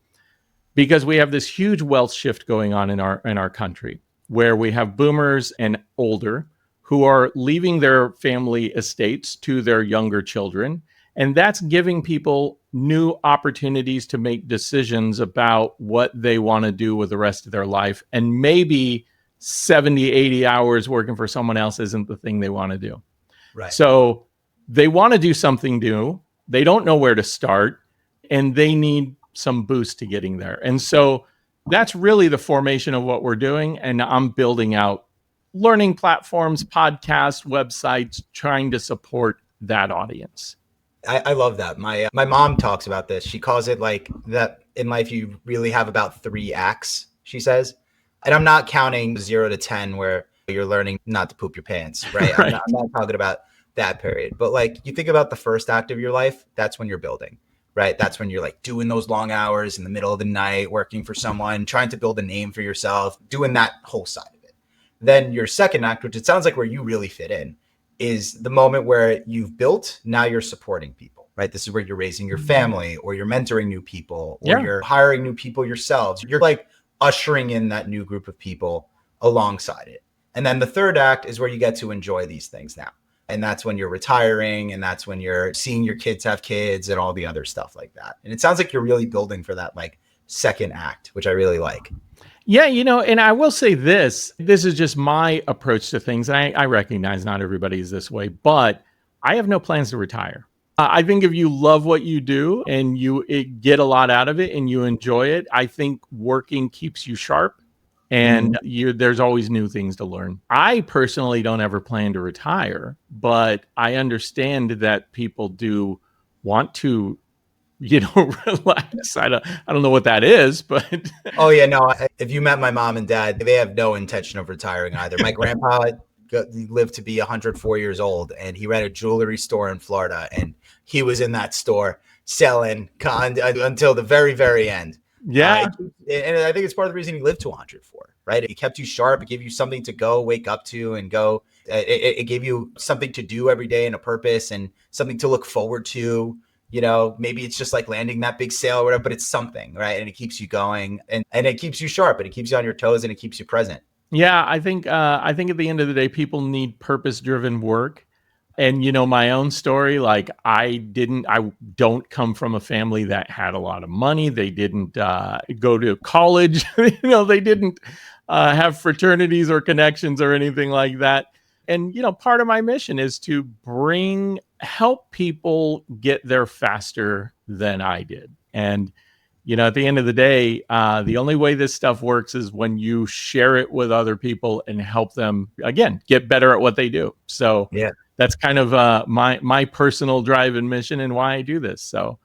because we have this huge wealth shift going on in our country, where we have boomers and older who are leaving their family estates to their younger children. And that's giving people new opportunities to make decisions about what they want to do with the rest of their life. And maybe 70, 80 hours working for someone else isn't the thing they want to do. Right. So they want to do something new. They don't know where to start, and they need some boost to getting there. And so that's really the formation of what we're doing. And I'm building out learning platforms, podcasts, websites, trying to support that audience. I love that. My mom talks about this. She calls it like that in life, you really have about 3 acts, she says. And I'm not counting 0 to 10 where you're learning not to poop your pants, right? Right. I'm not talking about that period. But like, you think about the first act of your life, that's when you're building, right? That's when you're like doing those long hours in the middle of the night, working for someone, trying to build a name for yourself, doing that whole side of it. Then your second act, which it sounds like where you really fit in, is the moment where you've built, now you're supporting people, right? This is where you're raising your family, or you're mentoring new people, or you're hiring new people yourselves. You're like ushering in that new group of people alongside it. And then the third act is where you get to enjoy these things now. And that's when you're retiring, and that's when you're seeing your kids have kids and all the other stuff like that. And it sounds like you're really building for that like second act, which I really like. Yeah, and I will say this is just my approach to things. I recognize not everybody is this way, but I have no plans to retire. I think if you love what you do and you get a lot out of it and you enjoy it, I think working keeps you sharp, and there's always new things to learn. I personally don't ever plan to retire, but I understand that people do want to relax. I don't know what that is, but oh yeah, no. If you met my mom and dad, they have no intention of retiring either. My grandpa lived to be 104 years old, and he ran a jewelry store in Florida, and he was in that store selling until the very, very end. Yeah. And I think it's part of the reason he lived to 104, right? It kept you sharp. It gave you something to go wake up to and go. It gave you something to do every day and a purpose and something to look forward to. Maybe it's just like landing that big sale or whatever, but it's something, right? And it keeps you going, and it keeps you sharp, and it keeps you on your toes, and it keeps you present. Yeah, I think at the end of the day, people need purpose-driven work. And my own story, like I don't come from a family that had a lot of money. They didn't go to college. They didn't have fraternities or connections or anything like that. And, part of my mission is to help people get there faster than I did. And, at the end of the day, the only way this stuff works is when you share it with other people and help them, again, get better at what they do. So yeah, that's kind of my personal drive and mission and why I do this. So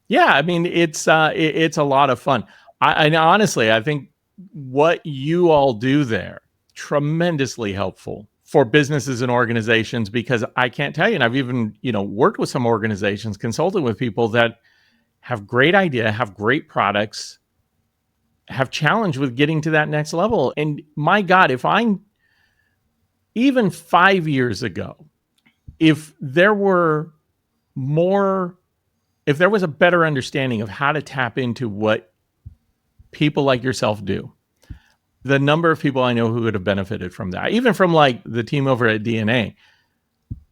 yeah, I mean, it's a lot of fun. And honestly, I think what you all do there, tremendously helpful for businesses and organizations, because I can't tell you, and I've even, worked with some organizations, consulted with people that have great idea, have great products, have challenge with getting to that next level. And my God, if even 5 years ago, if there was a better understanding of how to tap into what people like yourself do, the number of people I know who would have benefited from that, even from like the team over at DNA,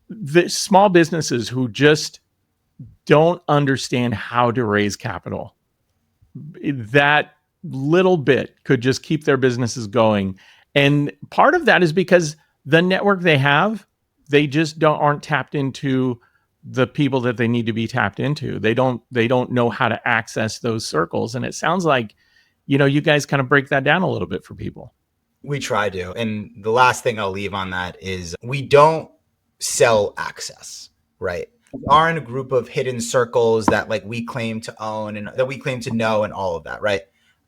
the small businesses who just don't understand how to raise capital, that little bit could just keep their businesses going. And part of that is because the network they have, they just aren't tapped into the people that they need to be tapped into. They don't know how to access those circles. And it sounds like, you guys kind of break that down a little bit for people. We try to. And the last thing I'll leave on that is we don't sell access, right? We are in a group of hidden circles that like we claim to own and that we claim to know and all of that, right?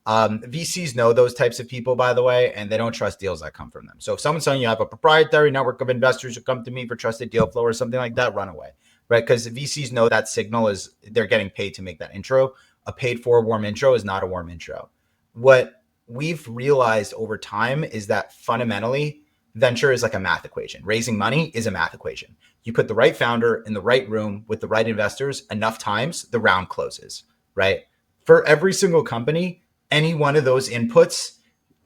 VCs know those types of people, by the way, and they don't trust deals that come from them. So if someone's telling you I have a proprietary network of investors who come to me for trusted deal flow or something like that, run away, right? Because VCs know that signal is they're getting paid to make that intro. A paid for warm intro is not a warm intro. What we've realized over time is that fundamentally venture is like a math equation. Raising money is a math equation. You put the right founder in the right room with the right investors enough times, the round closes, right? For every single company, any one of those inputs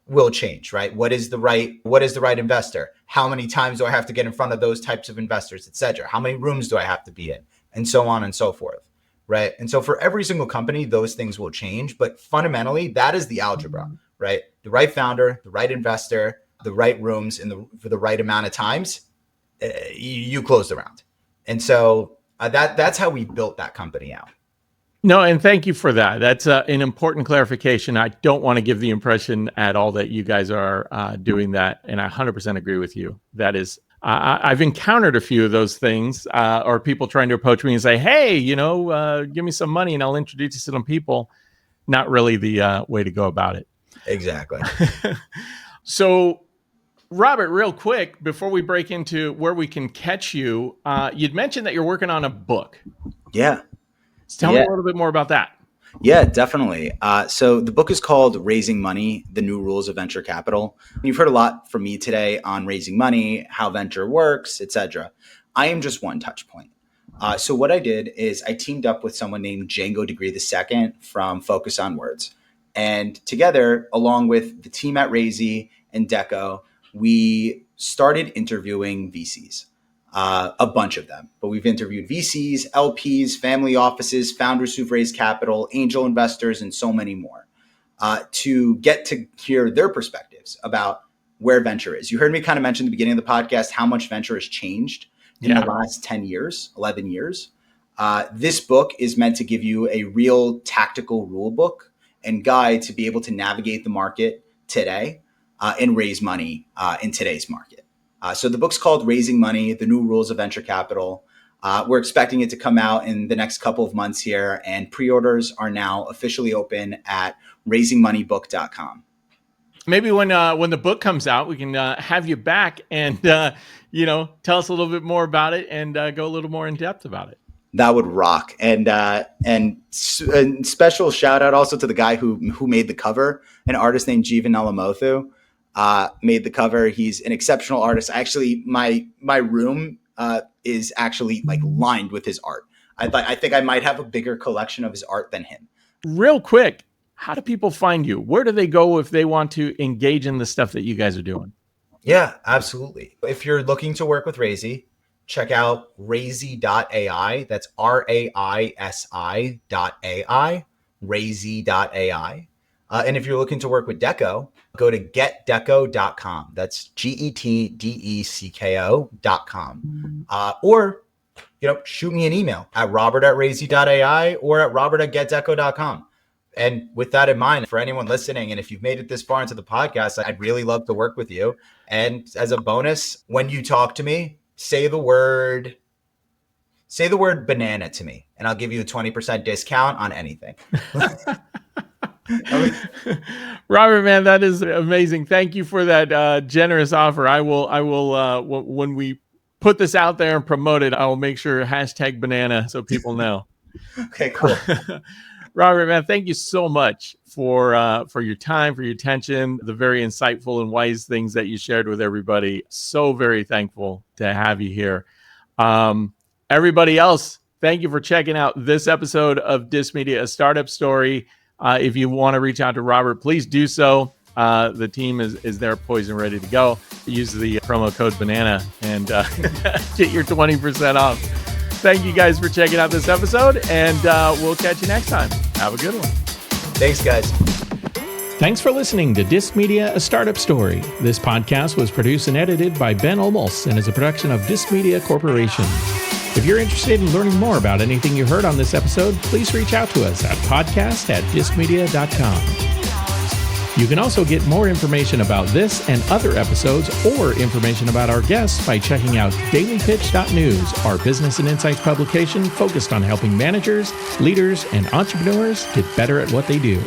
will change, right? What is the right investor? How many times do I have to get in front of those types of investors, et cetera? How many rooms do I have to be in? And so on and so forth, right? And so for every single company, those things will change. But fundamentally, that is the algebra, right? The right founder, the right investor, the right rooms for the right amount of times, you close the round. And so that's how we built that company out. No, and thank you for that. That's an important clarification. I don't want to give the impression at all that you guys are doing that, and I 100% agree with you. That is, I've encountered a few of those things, or people trying to approach me and say, "Hey, give me some money and I'll introduce you to some people." Not really the way to go about it. Exactly. So, Robert, real quick, before we break into where we can catch you, you'd mentioned that you're working on a book. Yeah. Tell me a little bit more about that. Yeah, definitely. So the book is called Raising Money, The New Rules of Venture Capital. You've heard a lot from me today on raising money, how venture works, etc. I am just one touch point. So what I did is I teamed up with someone named Django Degree II from Focus on Words. And together, along with the team at Raisi and Deco, we started interviewing VCs. A bunch of them, but we've interviewed VCs, LPs, family offices, founders who've raised capital, angel investors, and so many more to get to hear their perspectives about where venture is. You heard me kind of mention at the beginning of the podcast how much venture has changed in the last 10 years, 11 years. This book is meant to give you a real tactical rule book and guide to be able to navigate the market today and raise money in today's market. So the book's called Raising Money, The New Rules of Venture Capital. We're expecting it to come out in the next couple of months here, and pre-orders are now officially open at raisingmoneybook.com. Maybe when the book comes out, we can have you back and tell us a little bit more about it and go a little more in depth about it. That would rock. And special shout out also to the guy who made the cover, an artist named Jeevan Nalamothu. Made the cover. He's an exceptional artist. Actually, my room is actually like lined with his art. I think I might have a bigger collection of his art than him. Real quick, how do people find you? Where do they go if they want to engage in the stuff that you guys are doing? Yeah, absolutely. If you're looking to work with Raisi, check out Raisi.ai. That's RAISI.ai, Raisi.ai. And if you're looking to work with Deco, go to getdeco.com. That's GETDECKO.com. Or, shoot me an email at robert@raisi.ai or at robert@getdeco.com. And with that in mind, for anyone listening, and if you've made it this far into the podcast, I'd really love to work with you. And as a bonus, when you talk to me, say the word banana to me, and I'll give you a 20% discount on anything. Robert, man, that is amazing. Thank you for that generous offer. I will when we put this out there and promote it, I will make sure #banana so people know. Okay, cool. Robert, man, thank you so much for your time, for your attention, the very insightful and wise things that you shared with everybody. So very thankful to have you here. Everybody else, thank you for checking out this episode of DissedMedia, a startup story. If you want to reach out to Robert, please do so. The team is there poised and ready to go. Use the promo code BANANA and get your 20% off. Thank you guys for checking out this episode, and we'll catch you next time. Have a good one. Thanks, guys. Thanks for listening to DissedMedia, a startup story. This podcast was produced and edited by Ben Olmos and is a production of DissedMedia Corporation. If you're interested in learning more about anything you heard on this episode, please reach out to us at podcast@dissedmedia.com. You can also get more information about this and other episodes or information about our guests by checking out dailypitch.news, our business and insights publication focused on helping managers, leaders, and entrepreneurs get better at what they do.